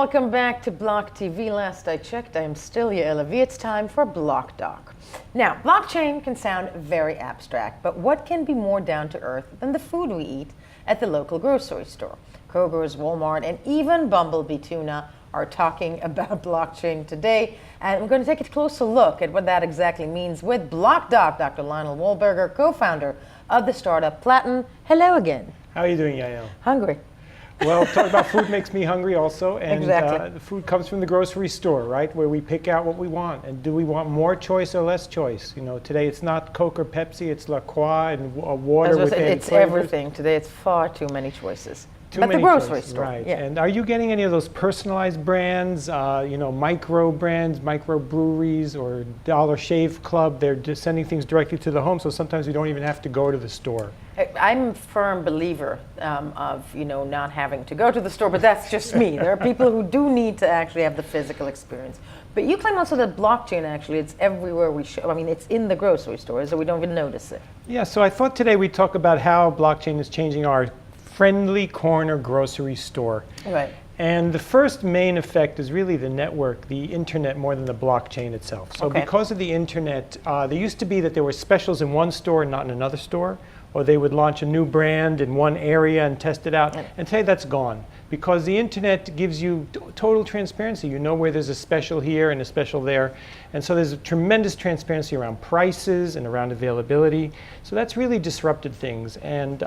welcome back to Block TV. Last I checked, I am still Yael Lavie. It's time for Block Doc. Now, blockchain can sound very abstract, but what can be more down to earth than the food we eat at the local grocery store? Kroger's, Walmart, and even Bumble Bee Tuna are talking about blockchain today, and we're going to take a closer look at what that exactly means with Block Doc, Dr. Lionel Wolberger, co-founder of the startup Platin. Hello again. How are you doing, Yael? Hungry. Well, talking about food makes me hungry also, and Exactly. The food comes from the grocery store, right, where we pick out what we want. And do we want more choice or less choice? You know, today it's not Coke or Pepsi, it's La Croix and water with added It's flavors. everything. Today it's far too many choices. Too But many the grocery choices, store, right? yeah. And are you getting any of those personalized brands? Micro brands, micro breweries, or Dollar Shave Club? They're just sending things directly to the home, so sometimes we don't even have to go to the store. I'm a firm believer of not having to go to the store, but that's just me. There are people who do need to actually have the physical experience. But you claim also that blockchain actually it's everywhere we show. I mean, it's in the grocery store, so we don't even notice it. Yeah. So I thought today we'd talk about how blockchain is changing our friendly corner grocery store. Right. And the first main effect is really the network, the internet, more than the blockchain itself. So Okay. because of the internet, there used to be that there were specials in one store and not in another store, or they would launch a new brand in one area and test it out. And today that's gone, because the internet gives you total transparency. You know where there's a special here and a special there. And so there's a tremendous transparency around prices and around availability. So that's really disrupted things. And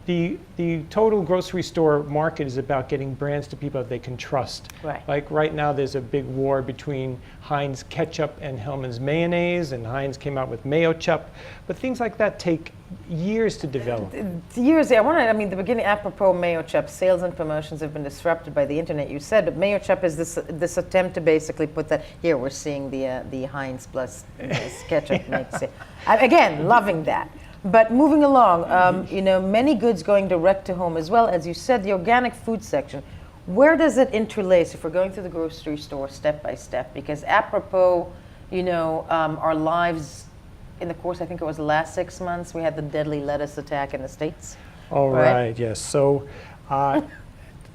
the total grocery store market is about getting brands to people that they can trust. Right. Like right now there's a big war between Heinz ketchup and Hellmann's mayonnaise, and Heinz came out with mayo chup. But things like that take years to develop. Years, yeah. The beginning, apropos mayo chup, sales and promotions have been disrupted by the internet, you said, but mayo chup is this attempt to basically put that, here we're seeing the Heinz plus this ketchup makes it. Again, loving that. But moving along, many goods going direct to home as well. As you said, the organic food section, where does it interlace if we're going through the grocery store step by step? Because apropos, our lives in the course, I think it was the last 6 months, we had the deadly lettuce attack in the States. Oh, right, yes. So,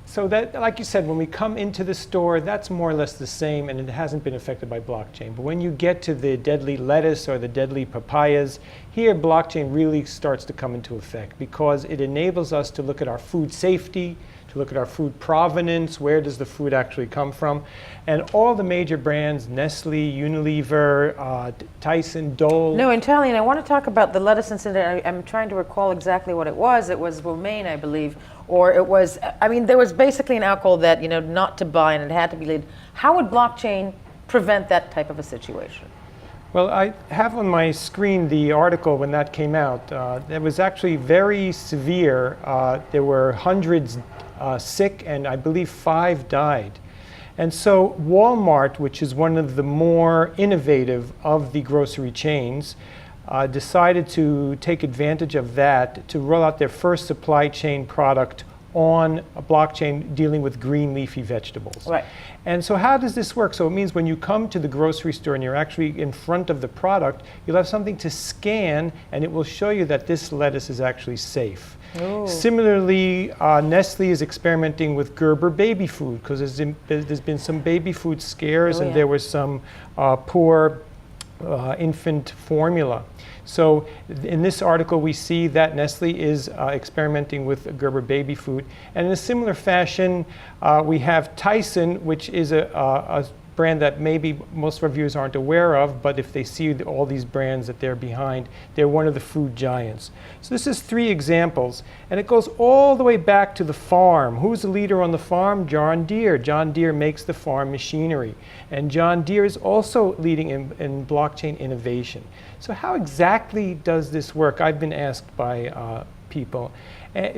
so that, like you said, when we come into the store, that's more or less the same, and it hasn't been affected by blockchain. But when you get to the deadly lettuce or the deadly papayas, here blockchain really starts to come into effect, because it enables us to look at our food safety, to look at our food provenance, where does the food actually come from. And all the major brands, Nestle, Unilever, Tyson, Dole. No, entirely, and I want to talk about the lettuce incident. I'm trying to recall exactly what it was. It was romaine, I believe, or it was, there was basically an alcohol that, not to buy, and it had to be lead. How would blockchain prevent that type of a situation? Well, I have on my screen the article when that came out. It was actually very severe. There were hundreds sick, and I believe 5 died. And so Walmart, which is one of the more innovative of the grocery chains, decided to take advantage of that to roll out their first supply chain product on a blockchain dealing with green leafy vegetables. Right. And so how does this work? So it means when you come to the grocery store and you're actually in front of the product, you'll have something to scan, and it will show you that this lettuce is actually safe. Ooh. Similarly, Nestle is experimenting with Gerber baby food, because there's been some baby food scares, and there was some poor infant formula. So in this article, we see that Nestle is experimenting with Gerber baby food. And in a similar fashion, we have Tyson, which is a brand that maybe most reviewers aren't aware of, but if they see all these brands that they're behind, they're one of the food giants. So this is 3 examples, and it goes all the way back to the farm. Who's the leader on the farm? John Deere. John Deere makes the farm machinery, and John Deere is also leading in blockchain innovation. So how exactly does this work? I've been asked by people.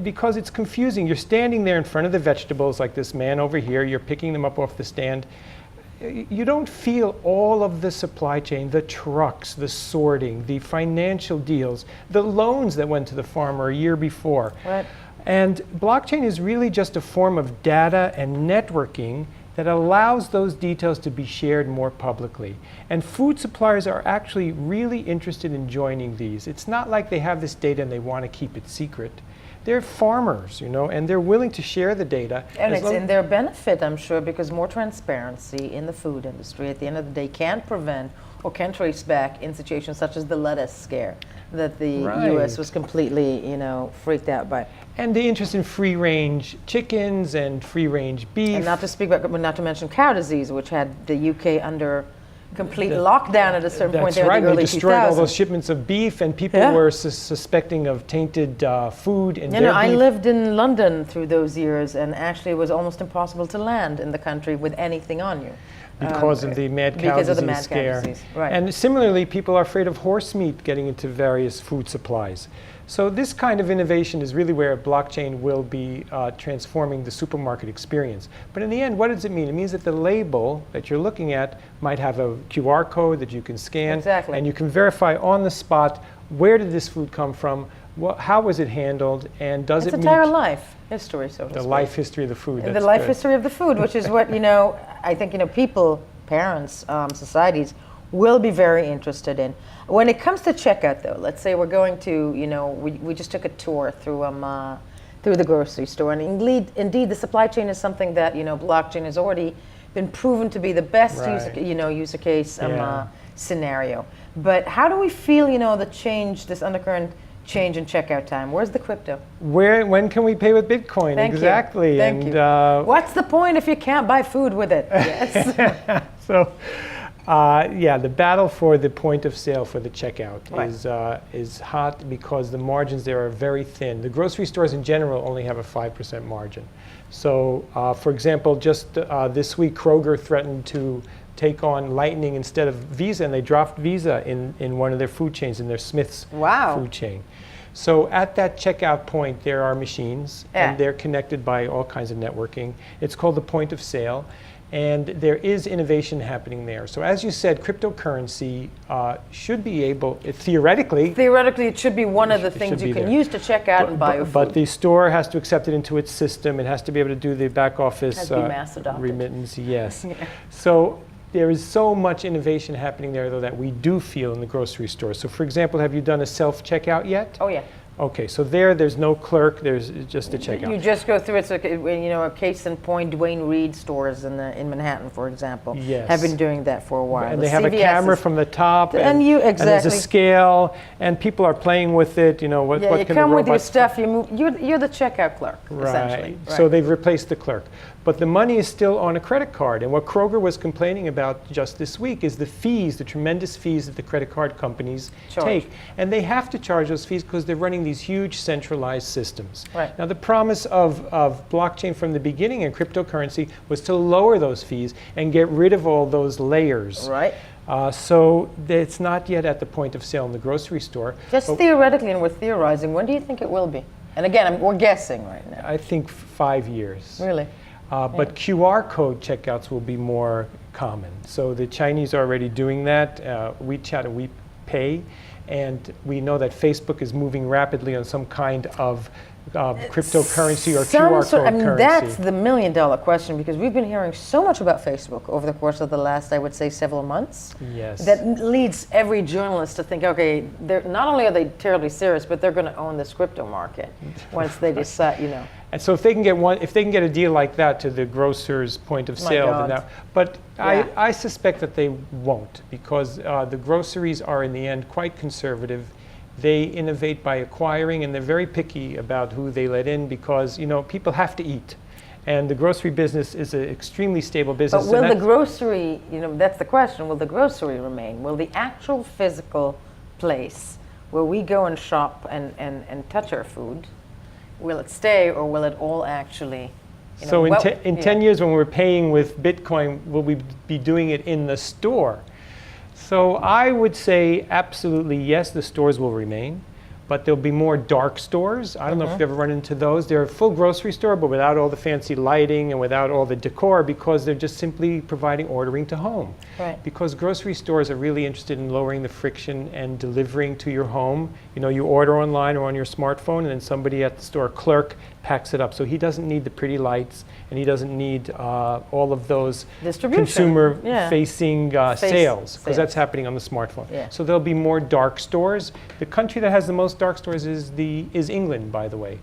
Because it's confusing. You're standing there in front of the vegetables like this man over here, you're picking them up off the stand. You don't feel all of the supply chain, the trucks, the sorting, the financial deals, the loans that went to the farmer a year before. Right. And blockchain is really just a form of data and networking that allows those details to be shared more publicly. And food suppliers are actually really interested in joining these. It's not like they have this data and they want to keep it secret. they're farmers, and they're willing to share the data. And it's in their benefit, I'm sure, because more transparency in the food industry at the end of the day can prevent or can trace back in situations such as the lettuce scare that the U.S. was completely, freaked out by. And the interest in free-range chickens and free-range beef. And not to mention cow disease, which had the UK under complete lockdown at a certain point there in the early 2000s. They destroyed all those shipments of beef, and people were suspecting of tainted food in their beef. I lived in London through those years, and actually it was almost impossible to land in the country with anything on you. Because of the mad cow disease scare. Right. And similarly, people are afraid of horse meat getting into various food supplies. So this kind of innovation is really where blockchain will be transforming the supermarket experience. But in the end, what does it mean? It means that the label that you're looking at might have a QR code that you can scan. Exactly. And you can verify on the spot, where did this food come from? How was it handled? And does it meet entire life history, so to speak. The life history of the food. The life history of the food, which is what, I think, people, parents, societies will be very interested in. When it comes to checkout, though, let's say we're going to, we just took a tour through the grocery store, and indeed the supply chain is something that, blockchain has already been proven to be the best user case scenario. But how do we feel, this undercurrent change in checkout time? Where's the crypto? When can we pay with Bitcoin? Exactly. Thank you. What's the point if you can't buy food with it? Yes. So, the battle for the point of sale for the checkout is hot because the margins there are very thin. The grocery stores in general only have a 5% margin. So, for example, just this week, Kroger threatened to take on Lightning instead of Visa, and they dropped Visa in one of their food chains, in their Smith's food chain. So at that checkout point, there are machines, and they're connected by all kinds of networking. It's called the point of sale, and there is innovation happening there. So as you said, cryptocurrency should be able, theoretically, it should be one of the things you can use to check out and buy your food. But the store has to accept it into its system. It has to be able to do the back office remittance. Yes. So there is so much innovation happening there, though, that we do feel in the grocery store. So, for example, have you done a self-checkout yet? Oh, yeah. Okay, so there's no clerk, there's just a checkout. You just go through it. So, a case in point, Dwayne Reed stores in Manhattan, for example, have been doing that for a while. And they have a camera from the top, and there's a scale, and people are playing with it. What can the robots... You come with your stuff, you move. You're the checkout clerk, essentially. Right. So they've replaced the clerk. But the money is still on a credit card. And what Kroger was complaining about just this week is the fees, the tremendous fees that the credit card companies take. And they have to charge those fees because they're running these huge centralized systems. Right. Now, the promise of blockchain from the beginning and cryptocurrency was to lower those fees and get rid of all those layers. Right. So it's not yet at the point of sale in the grocery store. Just theoretically, and we're theorizing, when do you think it will be? And again, we're guessing right now. I think 5 years. Really? But QR code checkouts will be more common. So the Chinese are already doing that. WeChat and WePay. And we know that Facebook is moving rapidly on some kind of cryptocurrency or QR code currency. That's the million-dollar question, because we've been hearing so much about Facebook over the course of the last, I would say, several months. Yes. That leads every journalist to think, okay, not only are they terribly serious, but they're going to own this crypto market once they decide, And so if they can get a deal like that to the grocer's point of sale, I suspect that they won't, because the groceries are in the end quite conservative. They innovate by acquiring, and they're very picky about who they let in because, people have to eat. And the grocery business is an extremely stable business. But will the grocery, that's the question, will the grocery remain? Will the actual physical place where we go and shop and touch our food, will it stay, or will it all actually... So in 10 years, when we're paying with Bitcoin, will we be doing it in the store? So I would say absolutely yes, the stores will remain, but there'll be more dark stores. I don't know if you've ever run into those. They're a full grocery store, but without all the fancy lighting and without all the decor, because they're just simply providing ordering to home. Right. Because grocery stores are really interested in lowering the friction and delivering to your home You order online or on your smartphone, and then somebody at the store, clerk, packs it up. So he doesn't need the pretty lights, and he doesn't need all of those consumer-facing sales, because that's happening on the smartphone. Yeah. So there'll be more dark stores. The country that has the most dark stores is England, by the way.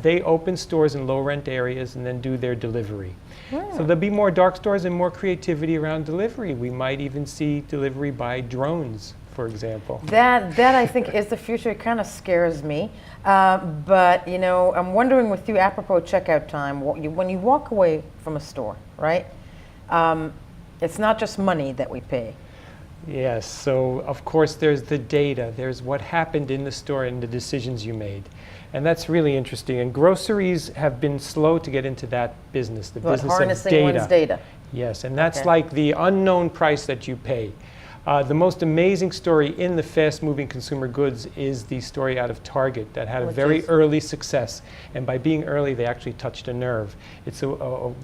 They open stores in low-rent areas and then do their delivery. So there'll be more dark stores and more creativity around delivery. We might even see delivery by drones, for example. That I think is the future. It kind of scares me. But I'm wondering with you, apropos checkout time, when you walk away from a store, right? It's not just money that we pay. Yes, so of course there's the data. There's what happened in the store and the decisions you made. And that's really interesting. And groceries have been slow to get into that business, the business harnessing of data. one's data. Yes, and that's like the unknown price that you pay. The most amazing story in the fast-moving consumer goods is the story out of Target that had a very early success. And by being early, they actually touched a nerve. It's a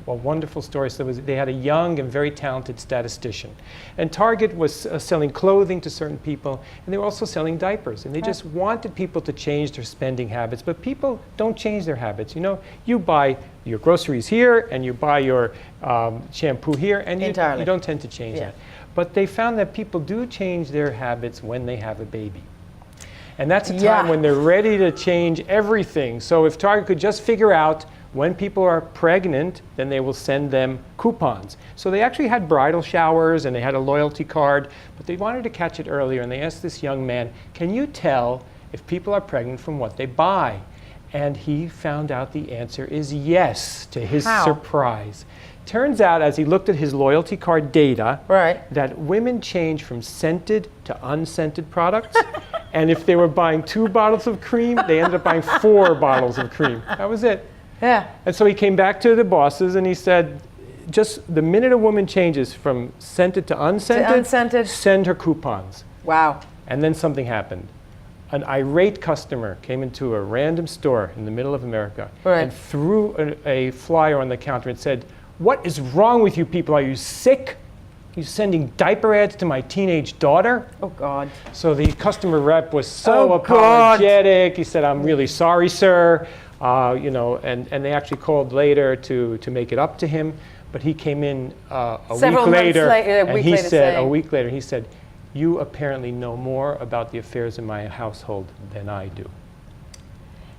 wonderful story. So they had a young and very talented statistician. And Target was selling clothing to certain people, and they were also selling diapers. And they just wanted people to change their spending habits. But people don't change their habits. You buy your groceries here, and you buy your shampoo here, and you don't tend to change that. But they found that people do change their habits when they have a baby. And that's a time when they're ready to change everything. So if Target could just figure out when people are pregnant, then they will send them coupons. So they actually had bridal showers and they had a loyalty card, but they wanted to catch it earlier. And they asked this young man, can you tell if people are pregnant from what they buy? And he found out the answer is yes, to his surprise. Turns out, as he looked at his loyalty card data, that women change from scented to unscented products. And if they were buying 2 bottles of cream, they ended up buying 4 bottles of cream. That was it. Yeah. And so he came back to the bosses and he said, just the minute a woman changes from scented to unscented, send her coupons. Wow. And then something happened. An irate customer came into a random store in the middle of America and threw a flyer on the counter and said, what is wrong with you people? Are you sick? Are you sending diaper ads to my teenage daughter? Oh, God. So the customer rep was so apologetic. He said, I'm really sorry, sir. And they actually called later to make it up to him. But he came in a week later, he said, you apparently know more about the affairs in my household than I do.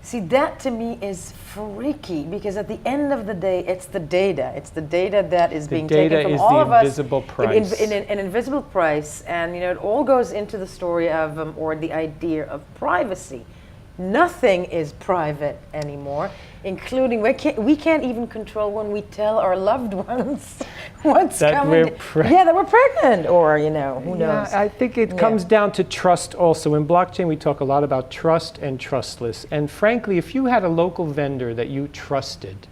See, that to me is freaky, because at the end of the day, it's the data. It's the data that is being taken from all of us. The invisible price. An invisible price. And, it all goes into the story of, or the idea of privacy. Nothing is private anymore, including, we can't even control when we tell our loved ones what's coming. That we're pregnant, or, who knows. I think it comes down to trust also. In blockchain, we talk a lot about trust and trustless. And frankly, if you had a local vendor that you trusted,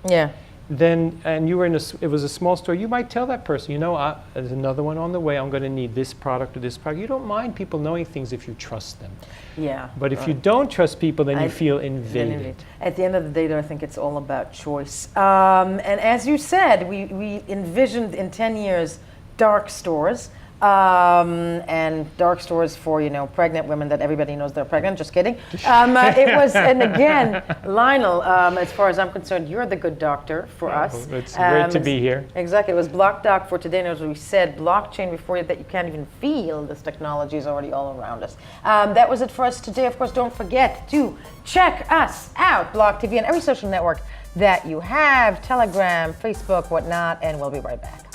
then, and you were it was a small store, you might tell that person, there's another one on the way, I'm going to need this product or this product. You don't mind people knowing things if you trust them. Yeah. But if you don't trust people, then you feel invaded. At the end of the day, though, I think it's all about choice. And as you said, we envisioned in 10 years dark stores. And dark stores for, pregnant women that everybody knows they're pregnant. Just kidding. It was, and again, Lionel, as far as I'm concerned, you're the good doctor for us. It's great to be here. Exactly. It was Block Doc for today. And as we said, blockchain before that you can't even feel. This technology is already all around us. That was it for us today. Of course, don't forget to check us out, Block TV, and every social network that you have, Telegram, Facebook, whatnot, and we'll be right back.